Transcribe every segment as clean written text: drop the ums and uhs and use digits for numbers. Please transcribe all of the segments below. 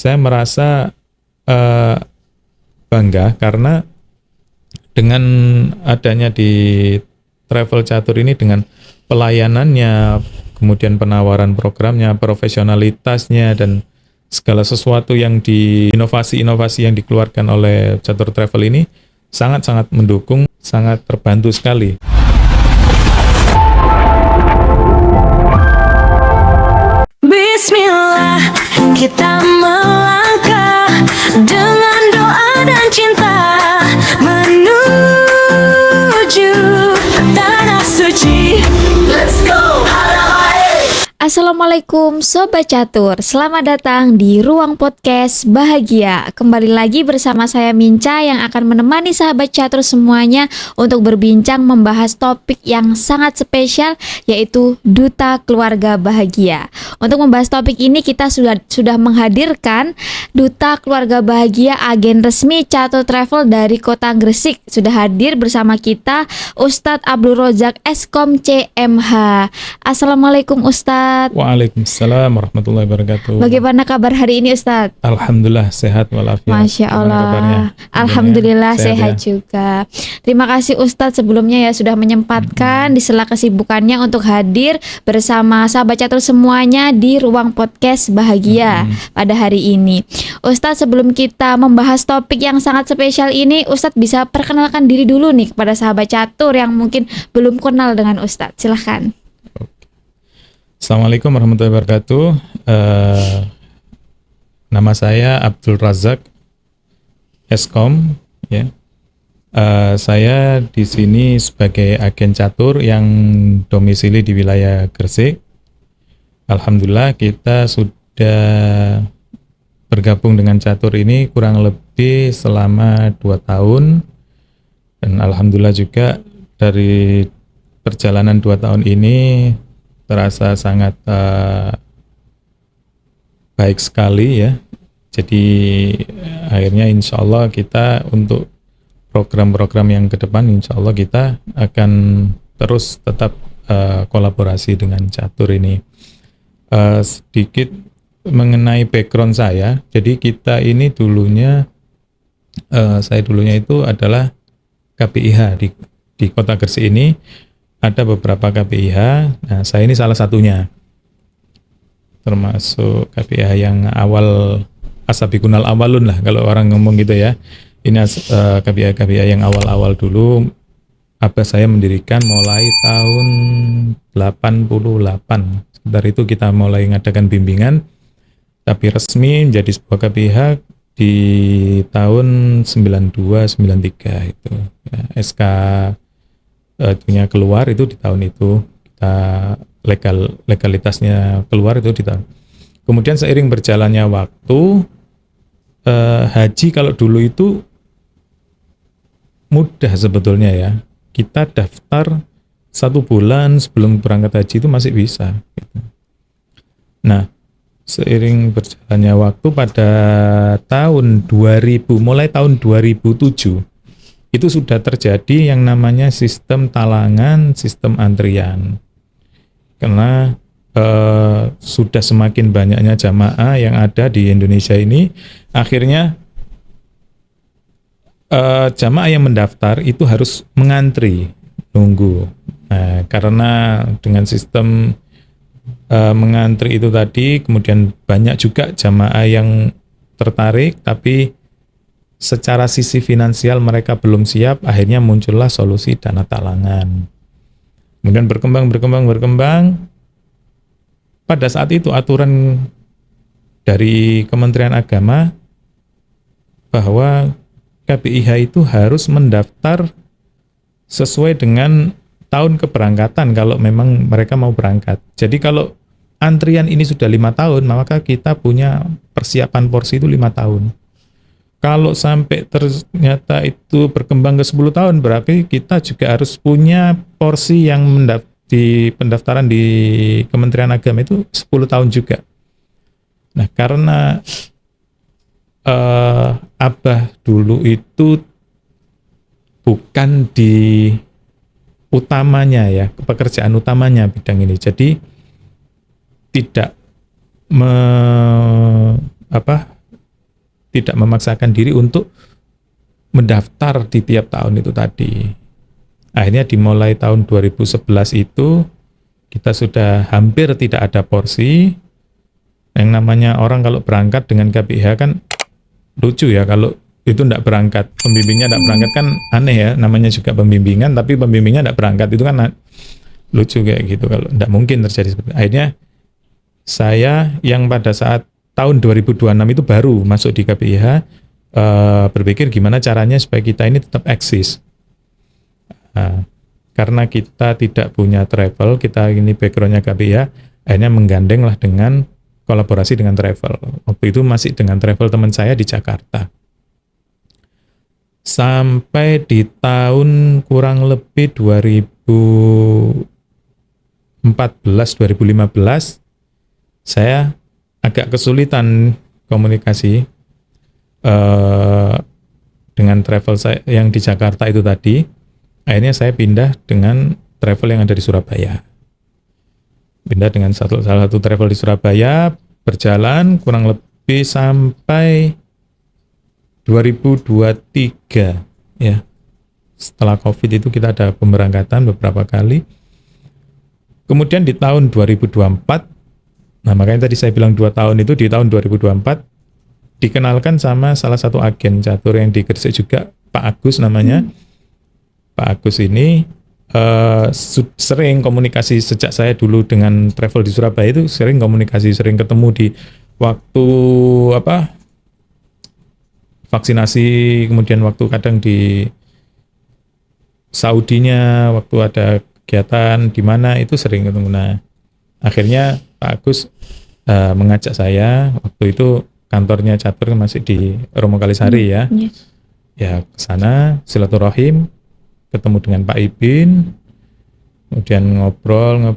saya merasa bangga karena dengan adanya di Travel Catur ini, dengan pelayanannya, kemudian penawaran programnya, profesionalitasnya, dan segala sesuatu yang di inovasi-inovasi yang dikeluarkan oleh Catur Travel ini sangat-sangat mendukung, sangat terbantu sekali. Bismillah, kita melangkah dengan doa dan cinta menuju tanah suci. Let's go. Assalamualaikum Sobat Catur, selamat datang di Ruang Podcast Bahagia. Kembali lagi bersama saya Minca yang akan menemani sahabat catur semuanya untuk berbincang membahas topik yang sangat spesial, yaitu Duta Keluarga Bahagia. Untuk membahas topik ini kita sudah menghadirkan Duta Keluarga Bahagia, agen resmi Catur Travel dari Kota Gresik. Sudah hadir bersama kita Ustadz Abdul Rozak Eskom CMH. Assalamualaikum Ustadz. Waalaikumsalam warahmatullahi wabarakatuh. Bagaimana kabar hari ini Ustadz? Alhamdulillah sehat walafiat. Masya Allah. Alhamdulillah sehat juga. Terima kasih Ustadz sebelumnya ya sudah menyempatkan di sela kesibukannya untuk hadir bersama sahabat catur semuanya di Ruang Podcast Bahagia pada hari ini. Ustadz, sebelum kita membahas topik yang sangat spesial ini, Ustadz bisa perkenalkan diri dulu nih kepada sahabat catur yang mungkin belum kenal dengan Ustadz. Silahkan. Assalamualaikum warahmatullahi wabarakatuh. Nama saya Abdul Razak Eskom. Ya. Saya di sini sebagai agen catur yang domisili di wilayah Gresik. Alhamdulillah kita sudah bergabung dengan catur ini kurang lebih selama 2 tahun. Dan alhamdulillah juga dari perjalanan 2 tahun ini terasa sangat baik sekali ya. Jadi akhirnya insya Allah kita untuk program-program yang ke depan insya Allah kita akan terus tetap kolaborasi dengan catur ini. Sedikit mengenai background saya. Jadi kita ini dulunya saya dulunya itu adalah KPIH di Kota Gresik ini. Ada beberapa KPIH, nah saya ini salah satunya, termasuk KPIH yang awal, asabiqunal awalun lah kalau orang ngomong gitu ya. Ini KPIH yang awal-awal dulu, abah saya mendirikan mulai tahun 88. Sekitar itu kita mulai mengadakan bimbingan, tapi resmi menjadi sebuah KPIH di tahun 92-93 itu ya, SK punya keluar itu di tahun itu, kita legalitasnya keluar itu di tahun. Kemudian seiring berjalannya waktu, haji kalau dulu itu mudah sebetulnya ya, kita daftar 1 bulan sebelum berangkat haji itu masih bisa gitu. Nah, seiring berjalannya waktu pada tahun 2000, mulai tahun 2007 itu sudah terjadi yang namanya sistem talangan, sistem antrian. Karena sudah semakin banyaknya jamaah yang ada di Indonesia ini, akhirnya jamaah yang mendaftar itu harus mengantri, nunggu. Nah, karena dengan sistem mengantri itu tadi, kemudian banyak juga jamaah yang tertarik, tapi secara sisi finansial mereka belum siap, akhirnya muncullah solusi dana talangan. Kemudian berkembang. Pada saat itu aturan dari Kementerian Agama bahwa KPIH itu harus mendaftar sesuai dengan tahun keberangkatan kalau memang mereka mau berangkat. Jadi kalau antrian ini sudah 5 tahun, maka kita punya persiapan porsi itu 5 tahun. Kalau sampai ternyata itu berkembang ke 10 tahun, berarti kita juga harus punya porsi yang di pendaftaran di Kementerian Agama itu 10 tahun juga. Nah, karena Abah dulu itu bukan di utamanya ya, pekerjaan utamanya bidang ini. Jadi tidak tidak memaksakan diri untuk mendaftar di tiap tahun itu tadi. Akhirnya dimulai tahun 2011 itu kita sudah hampir tidak ada porsi. Yang namanya orang kalau berangkat dengan KBIH kan lucu ya, kalau itu tidak berangkat, pembimbingnya tidak berangkat kan aneh ya, namanya juga pembimbingan tapi pembimbingnya tidak berangkat, itu kan lucu kayak gitu, kalau tidak mungkin terjadi seperti itu. Akhirnya saya yang pada saat tahun 2026 itu baru masuk di KBIH, berpikir gimana caranya supaya kita ini tetap eksis. Karena kita tidak punya travel, kita ini backgroundnya KBIH, akhirnya menggandeng lah dengan kolaborasi dengan travel. Waktu itu masih dengan travel teman saya di Jakarta. Sampai di tahun kurang lebih 2014-2015, saya agak kesulitan komunikasi dengan travel saya yang di Jakarta itu tadi. Akhirnya saya pindah dengan travel yang ada di Surabaya. Pindah dengan salah satu travel di Surabaya, berjalan kurang lebih sampai 2023 ya. Setelah Covid itu kita ada pemberangkatan beberapa kali. Kemudian di tahun 2024, nah makanya tadi saya bilang 2 tahun itu, di tahun 2024 dikenalkan sama salah satu agen catur yang di Gresik juga, Pak Agus namanya. Pak Agus ini sering komunikasi sejak saya dulu dengan travel di Surabaya, itu sering komunikasi, sering ketemu di waktu vaksinasi, kemudian waktu kadang di Saudinya, waktu ada kegiatan di mana itu sering ketemu. Nah, akhirnya Pak Agus mengajak saya, waktu itu kantornya catur masih di Romo Kalisari ya. Ya ke sana silaturahim, ketemu dengan Pak Ibin, kemudian ngobrol. Nah,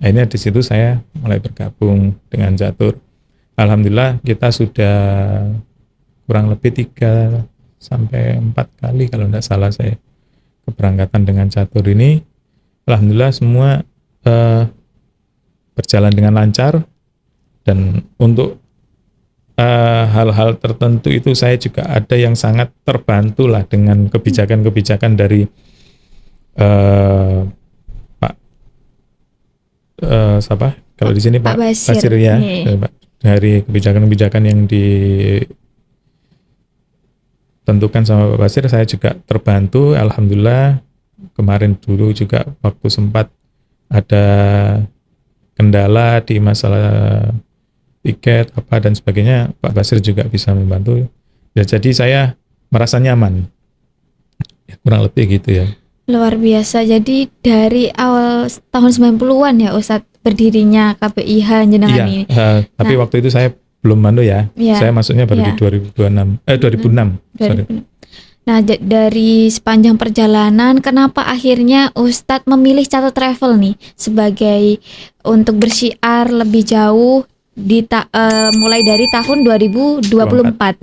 akhirnya di situ saya mulai bergabung dengan catur. Alhamdulillah kita sudah kurang lebih 3 sampai 4 kali kalau tidak salah saya keberangkatan dengan catur ini. Alhamdulillah semua berjalan dengan lancar, dan untuk hal-hal tertentu itu saya juga ada yang sangat terbantu lah dengan kebijakan-kebijakan dari Pak siapa? Kalau di sini Pak Basir ya, dari kebijakan-kebijakan yang ditentukan sama Pak Basir, saya juga terbantu. Alhamdulillah kemarin dulu juga waktu sempat ada kendala di masalah tiket apa dan sebagainya, Pak Basir juga bisa membantu. Ya, jadi saya merasa nyaman. Ya, kurang lebih gitu ya. Luar biasa. Jadi dari awal tahun 90-an ya Ustadz berdirinya KBIH jenengan ini. Tapi waktu itu saya belum mandu ya. Saya masuknya baru di 2006. Sorry. Nah, dari sepanjang perjalanan, kenapa akhirnya Ustadz memilih Catur Travel nih sebagai untuk bersyiar lebih jauh di mulai dari tahun 2024.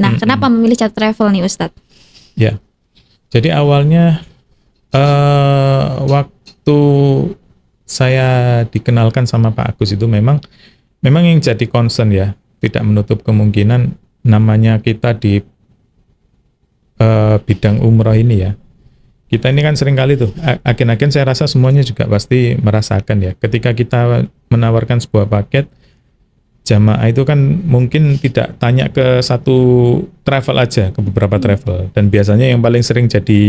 Nah, kenapa memilih Catur Travel nih Ustadz? Ya, jadi awalnya waktu saya dikenalkan sama Pak Agus itu memang yang jadi concern ya, tidak menutup kemungkinan namanya kita di bidang umroh ini ya. Kita ini kan sering kali tuh, agen-agen saya rasa semuanya juga pasti merasakan ya, ketika kita menawarkan sebuah paket, jamaah itu kan mungkin tidak tanya ke satu travel aja, ke beberapa travel, dan biasanya yang paling sering jadi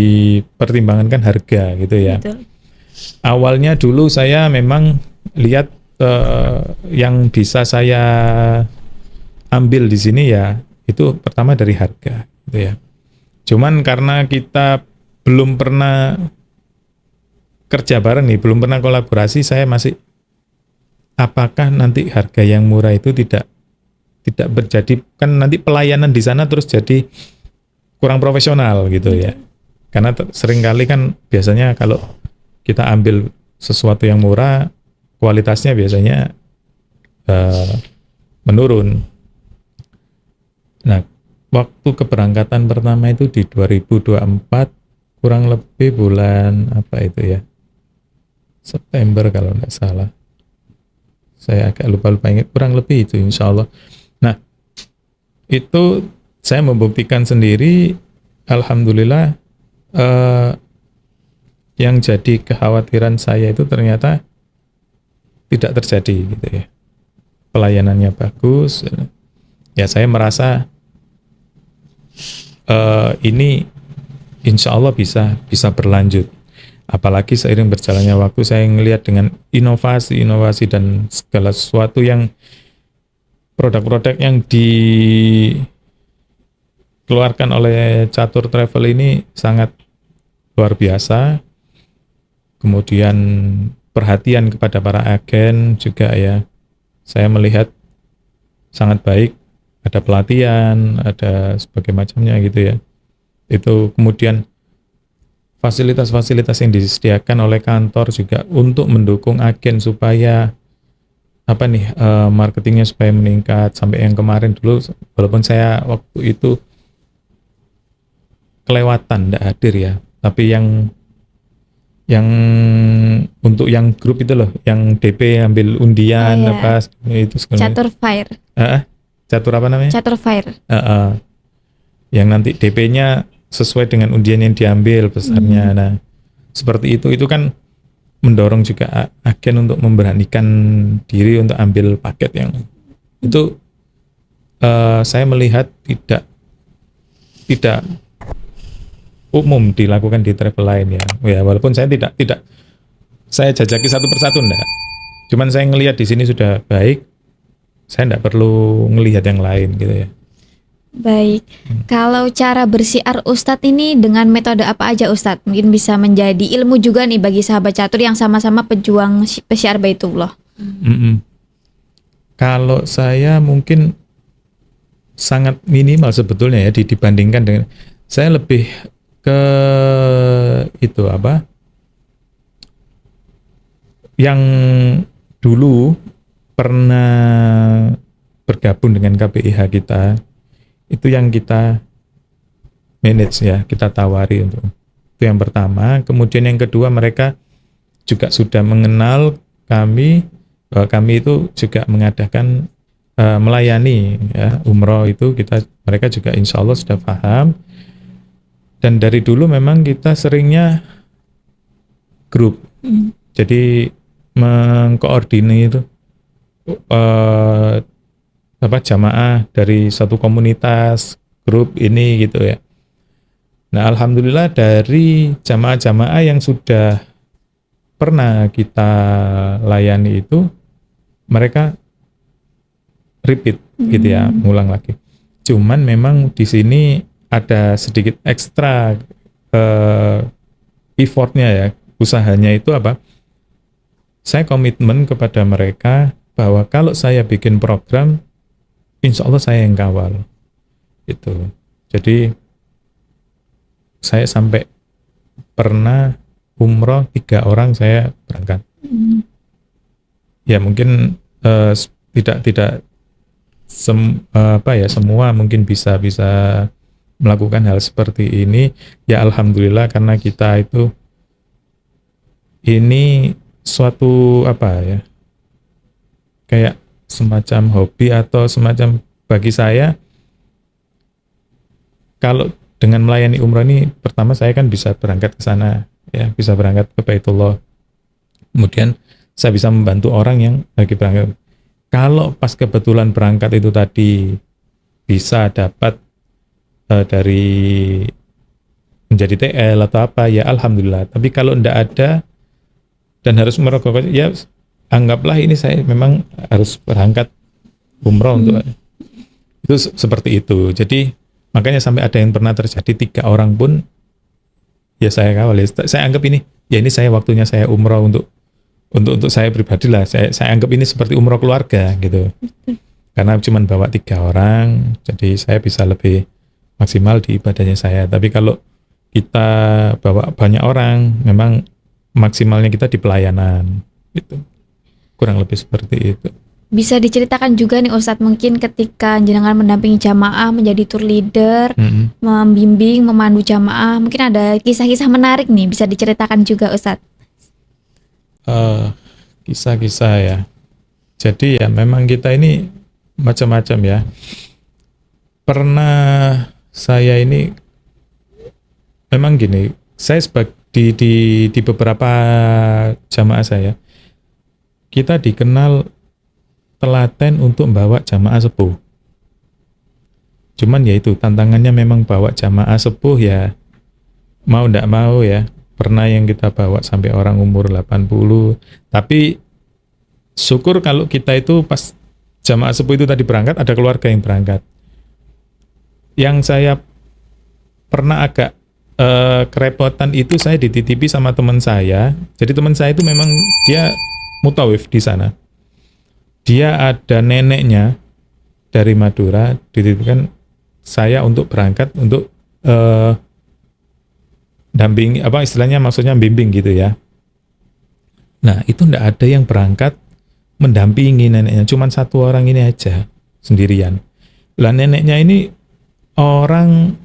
pertimbangan kan harga gitu ya. Betul. Awalnya dulu saya memang lihat yang bisa saya ambil di sini ya itu pertama dari harga gitu ya. Cuman karena kita belum pernah kerja bareng nih, belum pernah kolaborasi, saya masih apakah nanti harga yang murah itu tidak berjadi, kan nanti pelayanan di sana terus jadi kurang profesional gitu ya. Karena seringkali kan biasanya kalau kita ambil sesuatu yang murah, kualitasnya biasanya menurun. Nah, waktu keberangkatan pertama itu di 2024, kurang lebih bulan apa itu ya, September kalau tidak salah. Saya agak lupa ingat, kurang lebih itu insya Allah. Nah, itu saya membuktikan sendiri, alhamdulillah, yang jadi kekhawatiran saya itu ternyata tidak terjadi gitu ya. Pelayanannya bagus. Ya saya merasa ini insya Allah bisa berlanjut. Apalagi seiring berjalannya waktu saya ngelihat dengan inovasi dan segala sesuatu yang produk-produk yang dikeluarkan oleh Catur Travel ini sangat luar biasa. Kemudian perhatian kepada para agen juga ya, saya melihat sangat baik. Ada pelatihan, ada sebagainya macamnya gitu ya. Itu kemudian fasilitas-fasilitas yang disediakan oleh kantor juga untuk mendukung agen supaya marketingnya supaya meningkat. Sampai yang kemarin dulu, walaupun saya waktu itu kelewatan tidak hadir ya, tapi yang untuk yang grup itu loh, yang DP ambil undian itu sebenarnya Catur Fire. Catur apa namanya? Catur Fire. Yang nanti DP-nya sesuai dengan undian yang diambil besarnya. Nah, seperti itu kan mendorong juga agen untuk memberanikan diri untuk ambil paket yang itu. Saya melihat tidak umum dilakukan di travel lain ya. Walaupun saya tidak saya jajaki satu persatu enggak. Cuman saya ngelihat di sini sudah baik. Saya enggak perlu ngelihat yang lain gitu ya. Baik, kalau cara bersiar Ustadz ini dengan metode apa aja Ustadz? Mungkin bisa menjadi ilmu juga nih bagi sahabat catur yang sama-sama pejuang syiar Baitullah. Kalau saya mungkin sangat minimal sebetulnya ya dibandingkan dengan, saya lebih ke itu yang dulu pernah bergabung dengan KBIH kita. Itu yang kita manage ya, kita tawari untuk itu yang pertama. Kemudian yang kedua, mereka juga sudah mengenal kami, bahwa kami itu juga mengadakan melayani ya, umroh itu mereka juga insya Allah sudah paham. Dan dari dulu memang kita seringnya grup, jadi mengkoordinir jamaah dari satu komunitas grup ini gitu ya. Nah, alhamdulillah dari jamaah-jamaah yang sudah pernah kita layani itu, mereka repeat gitu ya, ngulang lagi. Cuman memang di sini ada sedikit ekstra effortnya ya, usahanya itu saya komitmen kepada mereka bahwa kalau saya bikin program, insya Allah saya yang kawal itu. Jadi saya sampai pernah umroh 3 orang saya berangkat. Ya mungkin tidak semua mungkin bisa melakukan hal seperti ini. Ya alhamdulillah, karena kita itu ini suatu kayak semacam hobi atau semacam, bagi saya kalau dengan melayani umrah ini, pertama saya kan bisa berangkat ke sana ya, bisa berangkat ke Baitullah, kemudian saya bisa membantu orang yang lagi berangkat. Kalau pas kebetulan berangkat itu tadi bisa dapat dari menjadi TL atau apa, ya alhamdulillah. Tapi kalau enggak ada dan harus merogoh, ya anggaplah ini saya memang harus berangkat umroh untuk itu, seperti itu. Jadi makanya sampai ada yang pernah terjadi 3 orang pun ya saya kawal. Saya anggap ini saya waktunya saya umroh untuk saya pribadi lah. Saya anggap ini seperti umroh keluarga gitu. Karena cuma bawa 3 orang, jadi saya bisa lebih maksimal di ibadahnya saya. Tapi kalau kita bawa banyak orang, memang maksimalnya kita di pelayanan gitu. Kurang lebih seperti itu. Bisa diceritakan juga nih Ustadz, mungkin ketika jenengan mendampingi jamaah menjadi tour leader, membimbing, memandu jamaah, mungkin ada kisah-kisah menarik nih, bisa diceritakan juga Ustadz. Kisah-kisah ya. Jadi ya memang kita ini macam-macam ya. pernah saya ini memang gini, saya di beberapa jamaah saya, kita dikenal telaten untuk membawa jamaah sepuh. Cuman ya itu tantangannya memang bawa jamaah sepuh ya mau ndak mau ya. Pernah yang kita bawa sampai orang umur 80. Tapi syukur kalau kita itu pas jamaah sepuh itu tadi berangkat, ada keluarga yang berangkat. Yang saya pernah agak kerepotan itu saya dititipi sama teman saya. Jadi teman saya itu memang dia mutawif di sana. Dia ada neneknya dari Madura, dititipkan saya untuk berangkat untuk dampingi, apa istilahnya, maksudnya bimbing gitu ya. Nah itu ndak ada yang berangkat mendampingi neneknya, cuman satu orang ini aja sendirian. Lah neneknya ini orang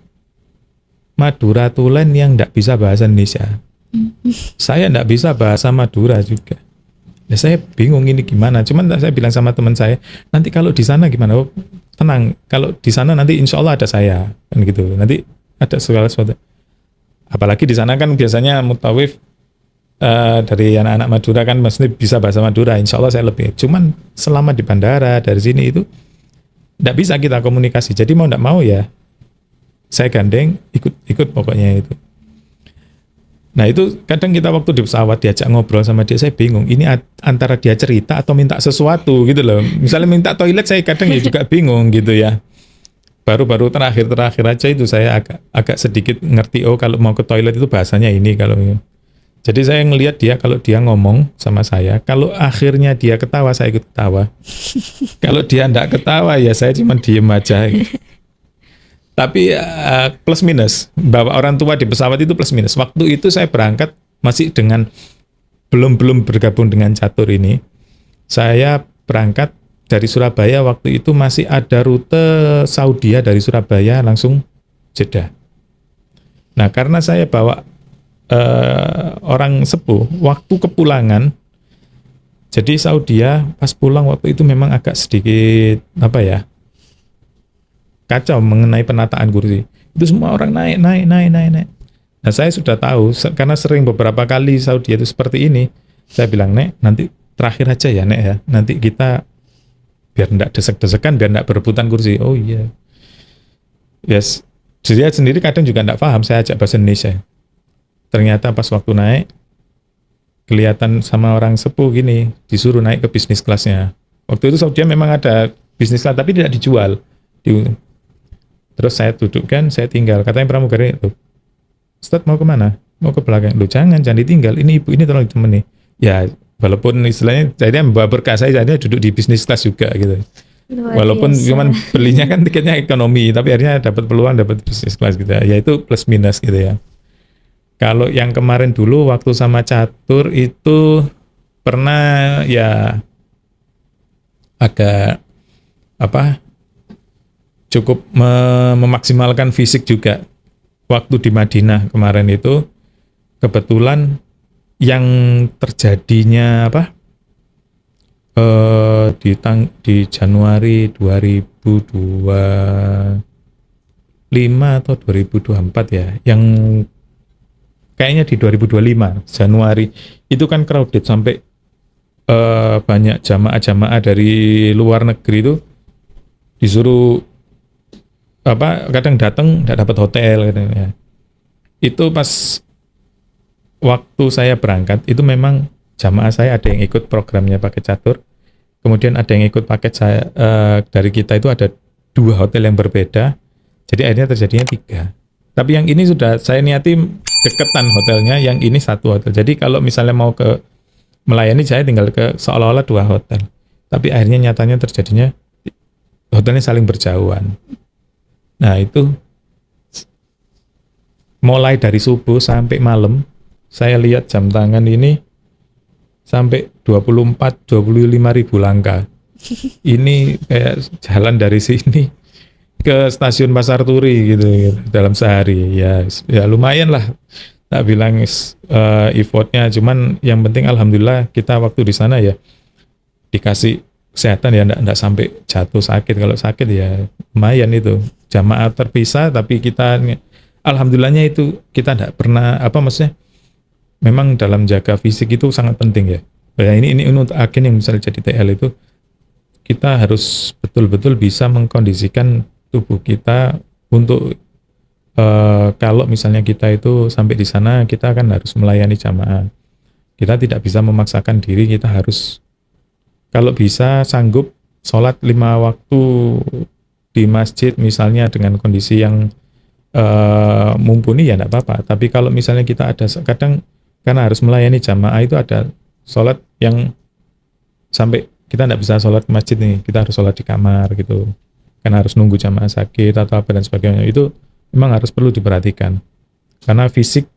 Madura Tulen yang ndak bisa bahasa Indonesia. Saya ndak bisa bahasa Madura juga. Ya saya bingung ini gimana. Cuman saya bilang sama teman saya, nanti kalau di sana gimana? Oh, tenang, kalau di sana nanti insya Allah ada saya, kan gitu. Nanti ada segala sesuatu. Apalagi di sana kan biasanya mutawif dari anak-anak Madura kan mesti bisa bahasa Madura. Insya Allah saya lebih. Cuman selama di bandara dari sini itu nggak bisa kita komunikasi. Jadi mau nggak mau ya saya gandeng ikut pokoknya itu. Nah itu kadang kita waktu di pesawat diajak ngobrol sama dia, saya bingung ini antara dia cerita atau minta sesuatu gitu loh. Misalnya minta toilet saya kadang ya juga bingung gitu ya. Baru-baru terakhir aja itu saya agak sedikit ngerti, oh kalau mau ke toilet itu bahasanya ini kalau. Jadi saya ngelihat dia kalau dia ngomong sama saya, kalau akhirnya dia ketawa saya ikut ketawa. Kalau dia enggak ketawa ya saya cuma diem aja. Tapi plus minus, bawa orang tua di pesawat itu plus minus. Waktu itu saya berangkat masih dengan belum bergabung dengan catur ini. Saya berangkat dari Surabaya, waktu itu masih ada rute Saudi dari Surabaya langsung Jeddah. Nah karena saya bawa orang sepuh, waktu kepulangan, jadi Saudi pas pulang waktu itu memang agak sedikit kacau mengenai penataan kursi. Itu semua orang naik. Nah saya sudah tahu karena sering beberapa kali Saudi itu seperti ini. Saya bilang, Nek, nanti terakhir aja ya Nek ya. Nanti kita biar enggak desek-desekan, biar enggak berebutan kursi. Oh iya. Yes. Dia sendiri kadang juga enggak paham, saya ajak bahasa Indonesia. Ternyata pas waktu naik kelihatan sama orang sepuh gini, disuruh naik ke bisnis kelasnya. Waktu itu Saudi memang ada bisnis kelas tapi tidak dijual. Terus saya dudukkan, saya tinggal. Katanya pramugari, Ustadz mau kemana? Mau ke belakang. Jangan ditinggal. Ini ibu ini tolong ditemani. Ya, walaupun istilahnya saya membawa berkah, saya duduk di bisnis kelas juga gitu. Walaupun cuman belinya kan tiketnya ekonomi, tapi akhirnya dapat peluang dapat bisnis kelas gitu. Ya itu plus minus gitu ya. Kalau yang kemarin dulu waktu sama catur itu pernah ya agak cukup memaksimalkan fisik juga. Waktu di Madinah kemarin itu kebetulan yang terjadinya di Januari 2025 atau 2024 ya, yang kayaknya di 2025 Januari itu kan crowded sampai banyak jamaah-jamaah dari luar negeri itu disuruh kadang datang nggak dapat hotel gitu ya. Itu pas waktu saya berangkat itu memang jamaah saya ada yang ikut programnya pakai catur, kemudian ada yang ikut paket saya dari kita itu ada 2 hotel yang berbeda, jadi akhirnya terjadinya 3. Tapi yang ini sudah saya niati deketan hotelnya, yang ini 1 hotel. Jadi kalau misalnya mau ke melayani saya tinggal ke seolah-olah 2 hotel, tapi akhirnya nyatanya terjadinya hotelnya saling berjauhan. Nah itu mulai dari subuh sampai malam saya lihat jam tangan ini sampai 24-25 ribu langkah. Ini kayak jalan dari sini ke stasiun Pasar Turi gitu dalam sehari. Ya lumayan lah, tak bilang effortnya, cuman yang penting alhamdulillah kita waktu di sana ya dikasih kesehatan ya enggak sampai jatuh sakit. Kalau sakit ya lumayan itu. Jamaah terpisah tapi kita alhamdulillahnya itu kita enggak pernah maksudnya memang dalam jaga fisik itu sangat penting ya. Ya ini untuk agen yang misalnya jadi TL itu kita harus betul-betul bisa mengkondisikan tubuh kita untuk kalau misalnya kita itu sampai di sana kita kan harus melayani jamaah. Kita tidak bisa memaksakan diri, kita harus kalau bisa sanggup sholat 5 waktu di masjid misalnya dengan kondisi yang mumpuni ya enggak apa-apa. Tapi kalau misalnya kita ada kadang karena harus melayani jamaah itu ada sholat yang sampai kita enggak bisa sholat di masjid nih, kita harus sholat di kamar gitu. Karena harus nunggu jamaah sakit atau apa dan sebagainya. Itu memang harus perlu diperhatikan. Karena fisik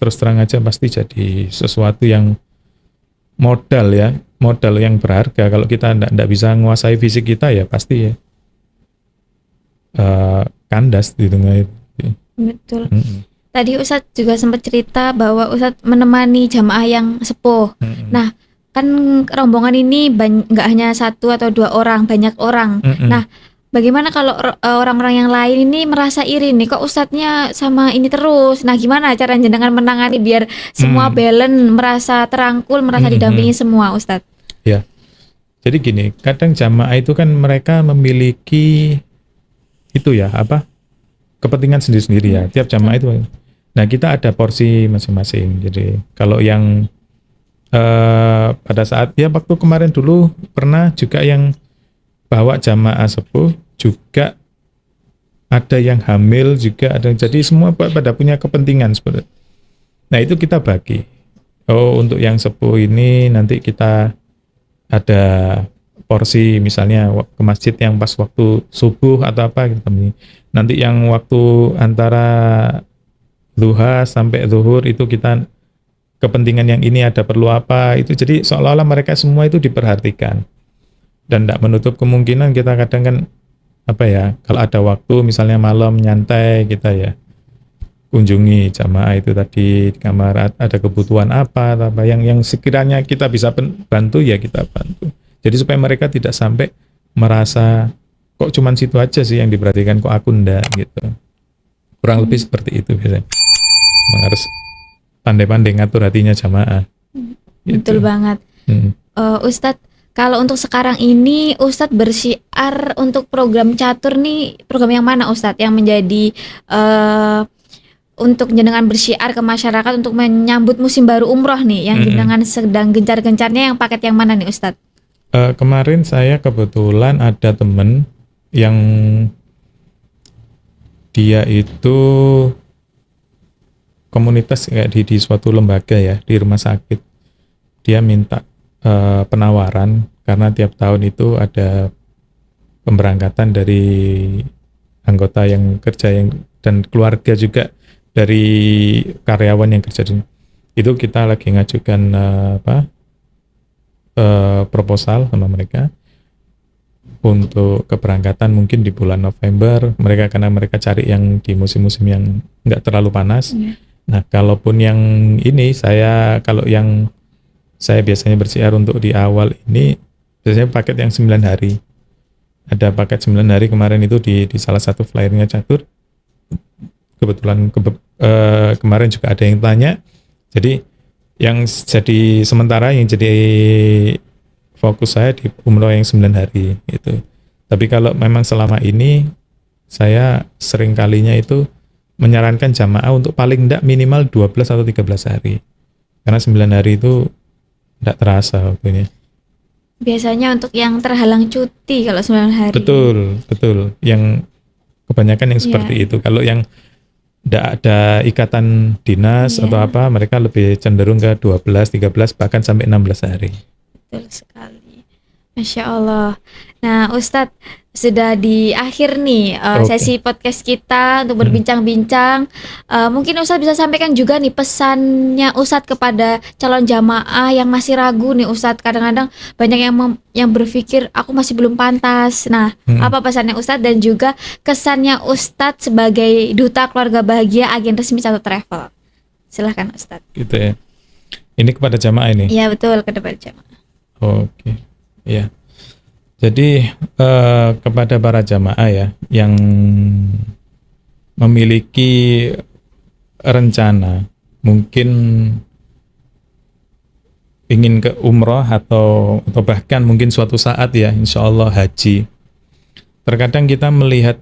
terus terang aja pasti jadi sesuatu yang modal yang berharga. Kalau kita enggak bisa menguasai fisik kita ya pasti ya kandas di tengah itu. Betul. Tadi Ustadz juga sempat cerita bahwa Ustadz menemani jamaah yang sepuh. Nah, kan rombongan ini nggak hanya 1 atau 2 orang, banyak orang. Nah, bagaimana kalau orang-orang yang lain ini merasa iri nih, kok Ustadznya sama ini terus? Nah, gimana cara jenengan menangani biar semua balance, merasa terangkul, merasa didampingi semua, Ustadz? Ya, jadi gini, kadang jamaah itu kan mereka memiliki itu ya kepentingan sendiri-sendiri ya. Tiap jamaah itu. Nah, kita ada porsi masing-masing. Jadi kalau yang pada saat ya waktu kemarin dulu pernah juga yang bawa jamaah sepuh juga ada yang hamil juga ada, jadi semua pada punya kepentingan seperti. Nah itu kita bagi. Oh untuk yang sepuh ini nanti kita ada porsi misalnya ke masjid yang pas waktu subuh atau apa gitu. Nanti yang waktu antara duha sampai zuhur itu kita kepentingan yang ini ada perlu apa itu, jadi seolah-olah mereka semua itu diperhatikan dan tidak menutup kemungkinan kita kadang kan kalau ada waktu misalnya malam nyantai kita ya kunjungi jamaah itu tadi di kamar, ada kebutuhan apa yang sekiranya kita bisa bantu ya kita bantu, jadi supaya mereka tidak sampai merasa kok cuman situ aja sih yang diperhatikan kok aku ndak gitu, kurang lebih seperti itu biasanya. Memang harus pandai-pandai ngatur hatinya jamaah. Betul banget. Ustadz, kalau untuk sekarang ini Ustadz bersyiar untuk program catur nih, program yang mana Ustadz yang menjadi untuk jenengan bersyiar ke masyarakat untuk menyambut musim baru umroh nih, yang jenengan sedang gencar-gencarnya, yang paket yang mana nih Ustadz? Kemarin saya kebetulan ada temen yang dia itu komunitas kayak di suatu lembaga ya, di rumah sakit. Dia minta penawaran karena tiap tahun itu ada pemberangkatan dari anggota yang kerja dan keluarga juga dari karyawan yang kerja di itu. Kita lagi ngajukan proposal sama mereka untuk keberangkatan mungkin di bulan November karena mereka cari yang di musim-musim yang nggak terlalu panas. Nah, kalaupun yang ini kalau yang saya biasanya bersyiar untuk di awal ini biasanya paket yang 9 hari. Ada paket 9 hari kemarin itu di salah satu flyernya catur. Kebetulan kemarin juga ada yang tanya. Jadi yang jadi sementara yang jadi fokus saya di umroh yang 9 hari itu. Tapi kalau memang selama ini saya sering kalinya itu menyarankan jamaah untuk paling enggak minimal 12 atau 13 hari. Karena 9 hari itu enggak terasa waktunya. Biasanya untuk yang terhalang cuti kalau 9 hari. Betul. Yang kebanyakan yang seperti itu. Kalau yang enggak ada ikatan dinas atau apa, mereka lebih cenderung ke 12, 13, bahkan sampai 16 hari. Betul sekali. Masya Allah. Nah Ustadz, sudah di akhir nih sesi podcast kita untuk berbincang-bincang. Mungkin Ustadz bisa sampaikan juga nih pesannya Ustadz kepada calon jamaah yang masih ragu nih Ustadz. Kadang-kadang banyak yang berpikir aku masih belum pantas. Nah, apa pesannya Ustadz dan juga kesannya Ustadz sebagai duta keluarga bahagia agen resmi Catur Travel? Silahkan Ustadz. Gitu ya. Ini kepada jamaah ini? Iya betul, kepada jamaah. Oke. Ya. Jadi kepada para jamaah ya yang memiliki rencana mungkin ingin ke umroh atau bahkan mungkin suatu saat ya insya Allah haji. Terkadang kita melihat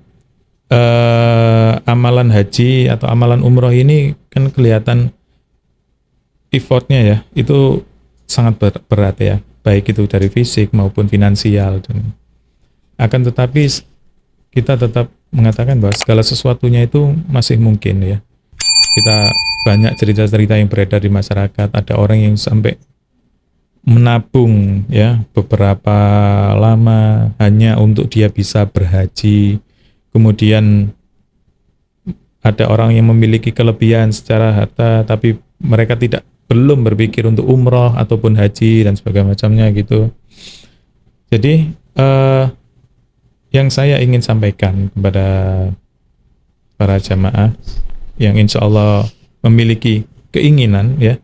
amalan haji atau amalan umroh ini kan kelihatan effortnya ya itu sangat berat ya, baik itu dari fisik maupun finansial. Dan akan tetapi kita tetap mengatakan bahwa segala sesuatunya itu masih mungkin ya. Kita banyak cerita-cerita yang beredar di masyarakat, ada orang yang sampai menabung ya beberapa lama hanya untuk dia bisa berhaji. Kemudian ada orang yang memiliki kelebihan secara harta tapi mereka belum berpikir untuk umroh ataupun haji dan sebagainya macamnya gitu. Jadi yang saya ingin sampaikan kepada para jamaah yang insya Allah memiliki keinginan ya,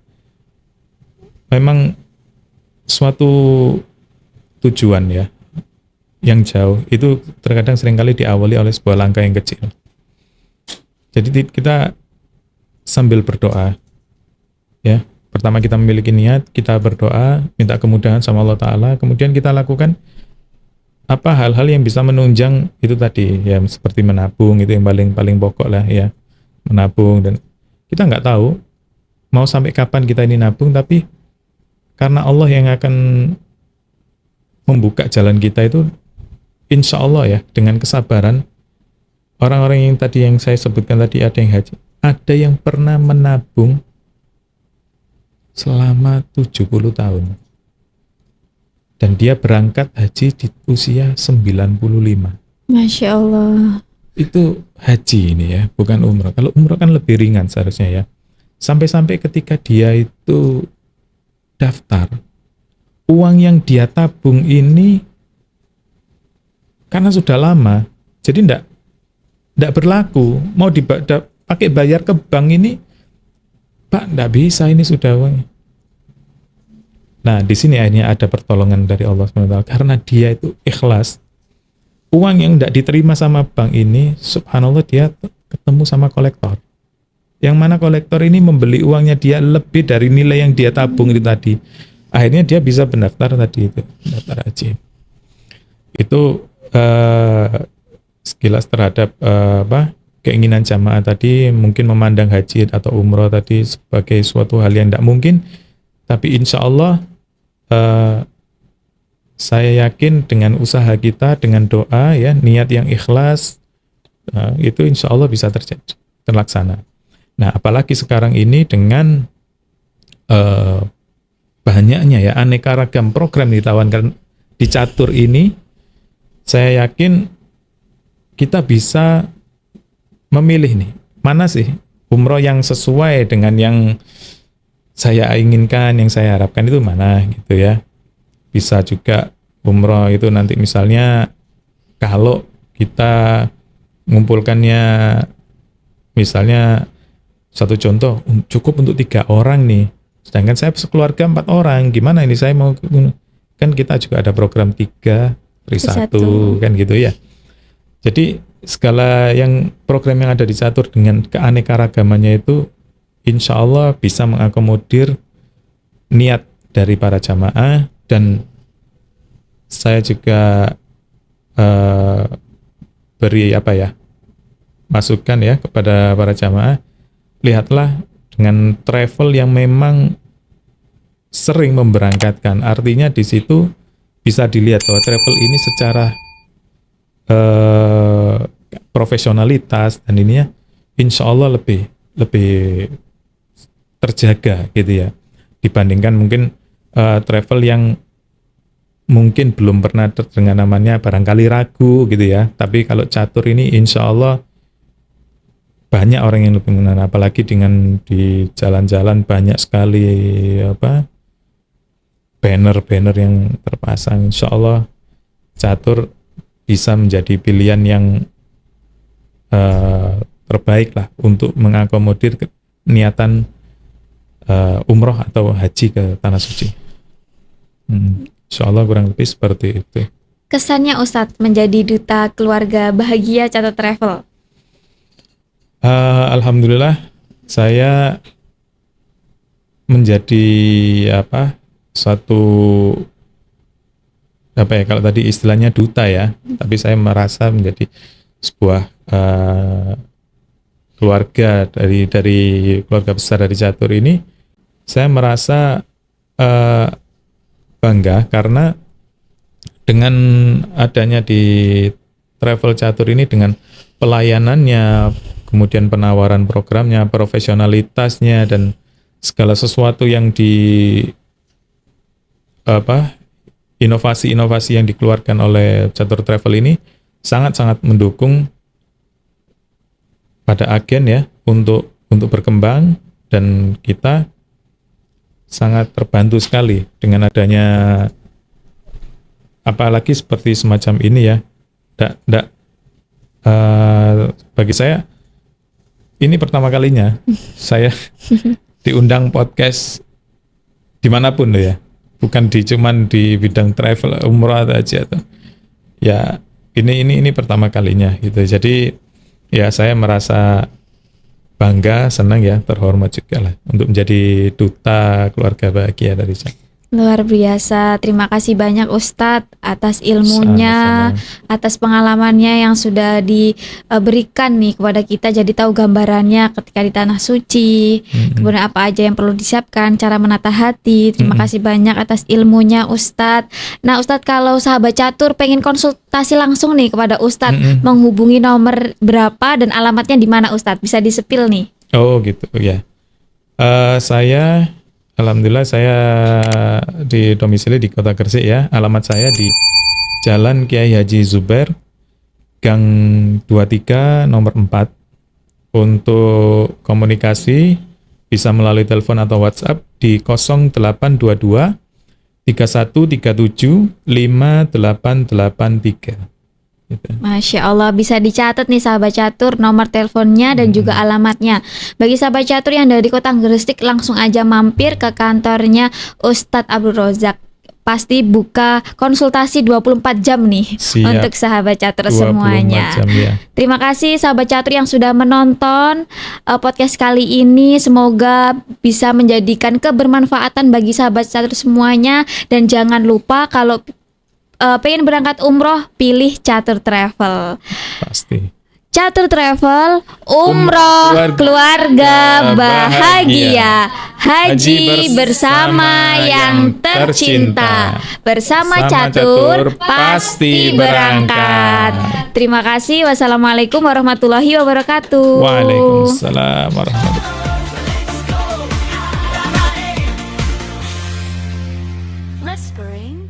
memang suatu tujuan ya yang jauh itu terkadang seringkali diawali oleh sebuah langkah yang kecil. Jadi kita sambil berdoa ya, pertama kita memiliki niat, kita berdoa minta kemudahan sama Allah Ta'ala, kemudian kita lakukan apa hal-hal yang bisa menunjang itu tadi ya, seperti menabung, itu yang paling pokok lah ya, menabung. Dan kita nggak tahu mau sampai kapan kita ini nabung, tapi karena Allah yang akan membuka jalan kita itu insya Allah ya, dengan kesabaran. Orang-orang yang tadi yang saya sebutkan tadi, ada yang haji, ada yang pernah menabung selama 70 tahun. Dan dia berangkat haji di usia 95. Masya Allah. Itu haji ini ya, bukan umroh. Kalau umroh kan lebih ringan seharusnya ya. Sampai-sampai ketika dia itu daftar, uang yang dia tabung ini karena sudah lama, jadi enggak berlaku. Mau pakai bayar ke bank ini, Pak, enggak bisa, ini sudah uangnya. Nah, di sini akhirnya ada pertolongan dari Allah SWT karena dia itu ikhlas. Uang yang enggak diterima sama bank ini, subhanallah, dia ketemu sama kolektor. Yang mana kolektor ini membeli uangnya dia lebih dari nilai yang dia tabung itu tadi. Akhirnya dia bisa mendaftar tadi itu, mendaftar haji. Itu sekilas terhadap keinginan jamaah tadi, mungkin memandang haji atau umroh tadi sebagai suatu hal yang tidak mungkin, tapi insya Allah saya yakin dengan usaha kita, dengan doa ya, niat yang ikhlas, itu insya Allah bisa terlaksana. Nah, apalagi sekarang ini dengan banyaknya ya aneka ragam program ditawarkan di Catur ini, saya yakin kita bisa memilih nih, mana sih umroh yang sesuai dengan yang saya inginkan, yang saya harapkan itu mana gitu ya. Bisa juga umroh itu nanti misalnya kalau kita mengumpulkannya, misalnya satu contoh cukup untuk 3 orang nih, sedangkan saya sekeluarga 4 orang, gimana ini saya mau, kan kita juga ada program 3 free 1 kan gitu ya. Jadi segala yang program yang ada di Catur dengan keanekaragamannya itu insya Allah bisa mengakomodir niat dari para jamaah. Dan saya juga beri masukan ya kepada para jamaah, lihatlah dengan travel yang memang sering memberangkatkan. Artinya di situ bisa dilihat bahwa travel ini secara profesionalitas dan ininya insya Allah lebih terjaga gitu ya, dibandingkan mungkin travel yang mungkin belum pernah terdengar namanya, barangkali ragu gitu ya. Tapi kalau Catur ini insya Allah banyak orang yang lebih mengenal, apalagi dengan di jalan-jalan banyak sekali banner-banner yang terpasang. Insya Allah Catur bisa menjadi pilihan yang terbaik lah untuk mengakomodir niatan umroh atau haji ke Tanah Suci. Insya Allah kurang lebih seperti itu. kesannya Ustadz menjadi duta keluarga bahagia Catur Travel? Alhamdulillah saya menjadi suatu kalau tadi istilahnya duta ya, tapi saya merasa menjadi sebuah keluarga dari keluarga besar dari catur ini. Saya merasa bangga karena dengan adanya di travel catur ini, dengan pelayanannya, kemudian penawaran programnya, profesionalitasnya, dan segala sesuatu yang inovasi-inovasi yang dikeluarkan oleh Catur Travel ini sangat-sangat mendukung pada agen ya untuk berkembang, dan kita sangat terbantu sekali dengan adanya apalagi seperti semacam ini ya. Bagi saya ini pertama kalinya saya diundang podcast dimanapun loh ya, bukan cuman di bidang travel umrah aja tuh ya. Ini pertama kalinya gitu. Jadi ya saya merasa bangga, senang ya, terhormat juga lah untuk menjadi duta keluarga bahagia dari saya. Luar biasa, terima kasih banyak Ustadz atas ilmunya, Sama-sama. atas pengalamannya yang sudah diberikan nih kepada kita, jadi tahu gambarannya ketika di Tanah Suci, kemudian apa aja yang perlu disiapkan, cara menata hati. Terima kasih banyak atas ilmunya Ustadz. Nah Ustadz, kalau sahabat catur pengen konsultasi langsung nih kepada Ustadz, menghubungi nomor berapa dan alamatnya di mana Ustadz? Bisa disepil nih. Oh gitu ya. Alhamdulillah saya di domisili di Kota Gresik ya. Alamat saya di Jalan Kiai Haji Zubair, Gang 23 nomor 4. Untuk komunikasi bisa melalui telepon atau WhatsApp di 0822 3137 5883. Gitu. Masya Allah, bisa dicatat nih sahabat catur nomor teleponnya dan juga alamatnya. Bagi sahabat catur yang dari Kota Gresik, langsung aja mampir ke kantornya Ustadz Abdul Rozak. Pasti buka konsultasi 24 jam nih. Siap. Untuk sahabat catur 24 semuanya. jam, ya. Terima kasih sahabat catur yang sudah menonton podcast kali ini. Semoga bisa menjadikan kebermanfaatan bagi sahabat catur semuanya. Dan jangan lupa kalau pengen berangkat umroh, pilih Catur Travel. Pasti. Catur Travel, umroh keluarga bahagia, haji bersama yang tercinta. Bersama Catur pasti berangkat. Terima kasih. Wassalamualaikum warahmatullahi wabarakatuh. Waalaikumsalam warahmatullahi wabarakatuh. Let's bring